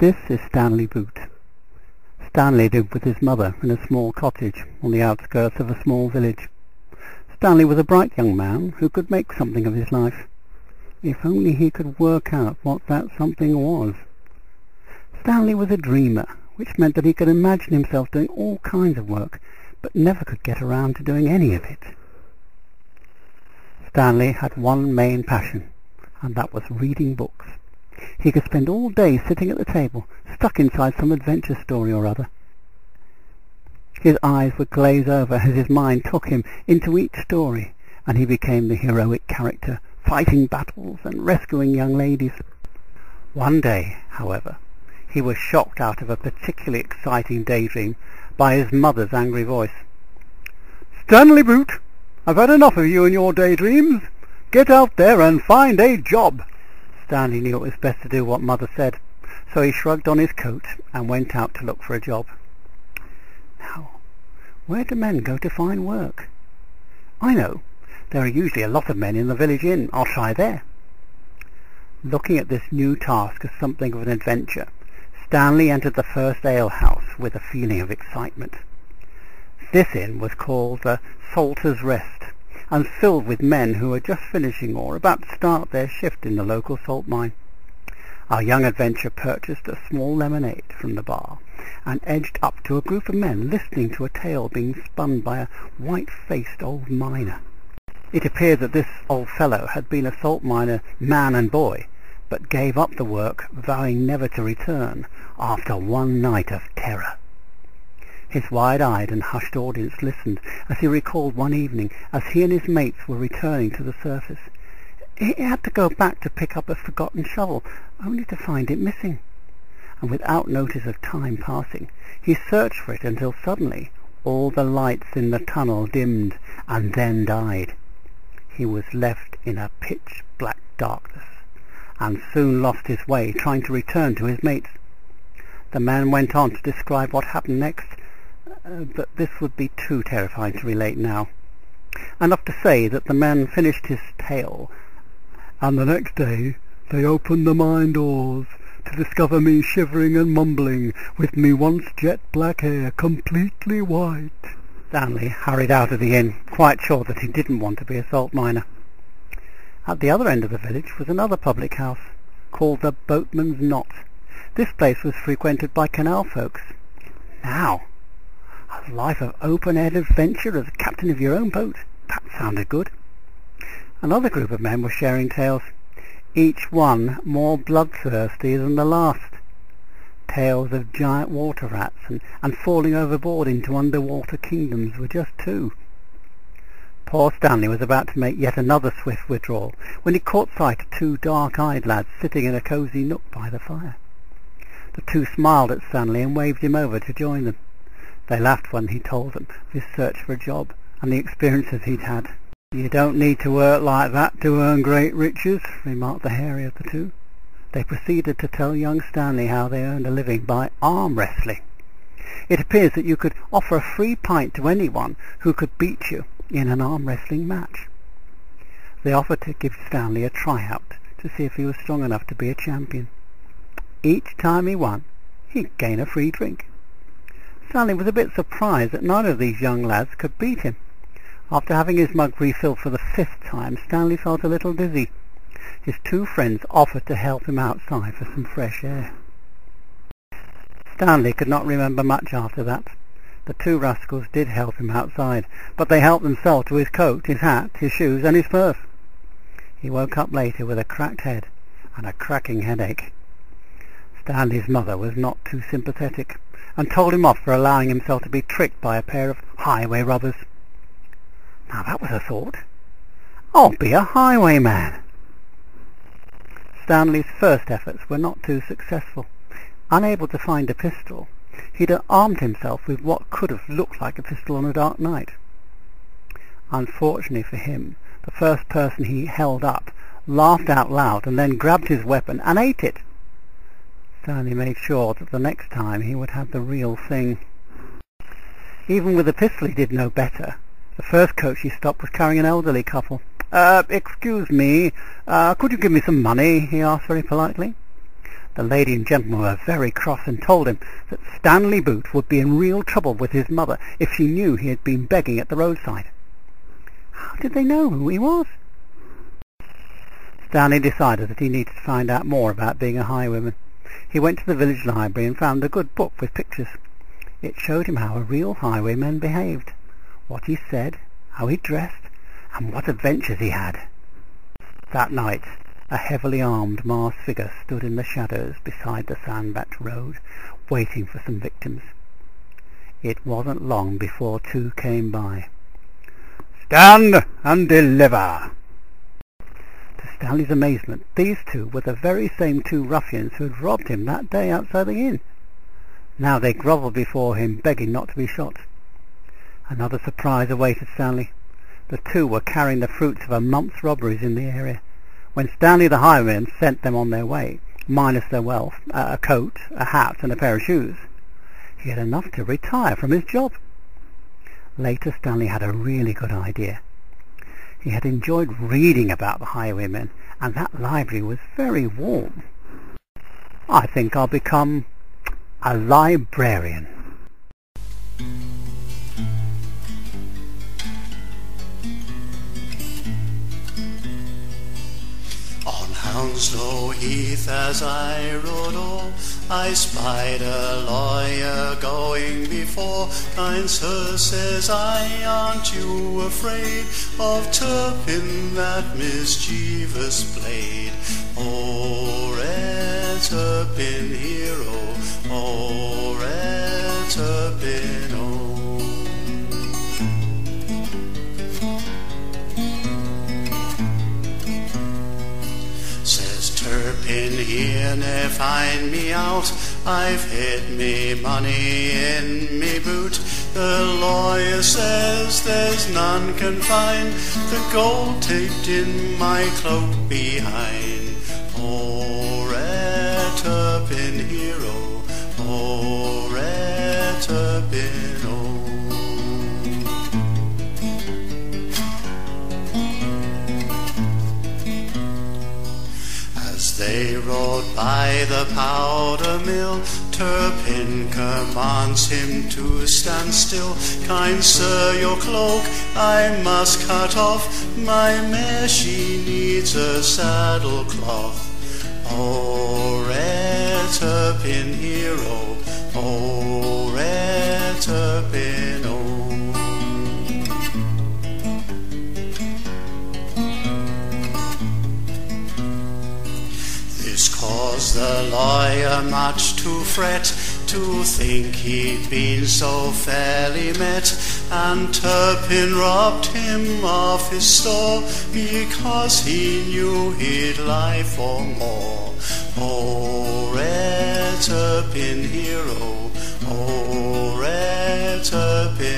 This is Stanley Boot. Stanley lived with his mother in a small cottage on the outskirts of a small village. Stanley was a bright young man who could make something of his life. If only he could work out what that something was. Stanley was a dreamer, which meant that he could imagine himself doing all kinds of work, but never could get around to doing any of it. Stanley had one main passion, and that was reading books. He could spend all day sitting at the table, stuck inside some adventure story or other. His eyes would glaze over as his mind took him into each story, and he became the heroic character, fighting battles and rescuing young ladies. One day, however, he was shocked out of a particularly exciting daydream by his mother's angry voice. "Stanley Boot, I've had enough of you and your daydreams. Get out there and find a job." Stanley knew it was best to do what Mother said, so he shrugged on his coat and went out to look for a job. Now, where do men go to find work? I know, there are usually a lot of men in the village inn. I'll try there. Looking at this new task as something of an adventure, Stanley entered the first alehouse with a feeling of excitement. This inn was called the Salter's Rest, and filled with men who were just finishing or about to start their shift in the local salt mine. Our young adventurer purchased a small lemonade from the bar and edged up to a group of men listening to a tale being spun by a white-faced old miner. It appeared that this old fellow had been a salt miner man and boy, but gave up the work, vowing never to return after one night of terror. His wide-eyed and hushed audience listened as he recalled one evening as he and his mates were returning to the surface. He had to go back to pick up a forgotten shovel, only to find it missing. And without notice of time passing, he searched for it until suddenly all the lights in the tunnel dimmed and then died. He was left in a pitch-black darkness and soon lost his way trying to return to his mates. The man went on to describe what happened next, but this would be too terrifying to relate now. Enough to say that the man finished his tale, and the next day they opened the mine doors to discover me shivering and mumbling, with me once jet black hair completely white. Stanley hurried out of the inn, quite sure that he didn't want to be a salt miner. At the other end of the village was another public house, called the Boatman's Knot. This place was frequented by Canal folks. Now, a life of open-air adventure as captain of your own boat. That sounded good. Another group of men were sharing tales, each one more bloodthirsty than the last. Tales of giant water rats and falling overboard into underwater kingdoms were just two. Poor Stanley was about to make yet another swift withdrawal when he caught sight of two dark-eyed lads sitting in a cosy nook by the fire. The two smiled at Stanley and waved him over to join them. They laughed when he told them of his search for a job and the experiences he'd had. "You don't need to work like that to earn great riches," remarked the hairy of the two. They proceeded to tell young Stanley how they earned a living by arm wrestling. It appears that you could offer a free pint to anyone who could beat you in an arm wrestling match. They offered to give Stanley a tryout to see if he was strong enough to be a champion. Each time he won, he'd gain a free drink. Stanley was a bit surprised that none of these young lads could beat him. After having his mug refilled for the 5th time, Stanley felt a little dizzy. His two friends offered to help him outside for some fresh air. Stanley could not remember much after that. The two rascals did help him outside, but they helped themselves to his coat, his hat, his shoes, and his purse. He woke up later with a cracked head and a cracking headache. Stanley's mother was not too sympathetic, and told him off for allowing himself to be tricked by a pair of highway robbers. Now that was a thought. I'll be a highwayman. Stanley's first efforts were not too successful. Unable to find a pistol, he'd armed himself with what could have looked like a pistol on a dark night. Unfortunately for him, the first person he held up laughed out loud and then grabbed his weapon and ate it. Stanley made sure that the next time he would have the real thing. Even with a pistol he did no better. The first coach he stopped was carrying an elderly couple. Excuse me, could you give me some money?" he asked very politely. The lady and gentleman were very cross and told him that Stanley Boot would be in real trouble with his mother if she knew he had been begging at the roadside. How did they know who he was? Stanley decided that he needed to find out more about being a highwayman. He went to the village library and found a good book with pictures. It showed him how a real highwayman behaved, what he said, how he dressed, and what adventures he had. That night, a heavily armed masked figure stood in the shadows beside the sand-backed road, waiting for some victims. It wasn't long before two came by. "Stand and deliver!" To Stanley's amazement, these two were the very same two ruffians who had robbed him that day outside the inn. Now they grovelled before him, begging not to be shot. Another surprise awaited Stanley. The two were carrying the fruits of a month's robberies in the area. When Stanley the highwayman sent them on their way, minus their wealth, a coat, a hat, and a pair of shoes, he had enough to retire from his job. Later, Stanley had a really good idea. He had enjoyed reading about the highwaymen, and that library was very warm. "I think I'll become a librarian." On Hounslow Heath as I rode o'er, I spied a lawyer going before. "Kind sir," says I, "aren't you afraid of Turpin, that mischievous blade? Oh, red Turpin hero, oh, red Turpin, oh." Turpin here ne'er find me out, I've hid me money in me boot. The lawyer says there's none can find the gold taped in my cloak behind. Oh, red Turpin hero, oh, red Turpin, oh. They rode by the powder mill, Turpin commands him to stand still. "Kind sir, your cloak I must cut off, my mare she needs a saddle cloth." Oh, red Turpin hero, oh, red Turpin, oh. This caused the lawyer much to fret, to think he'd been so fairly met, and Turpin robbed him of his store, because he knew he'd lie for more. Oh, red Turpin hero, oh, red Turpin.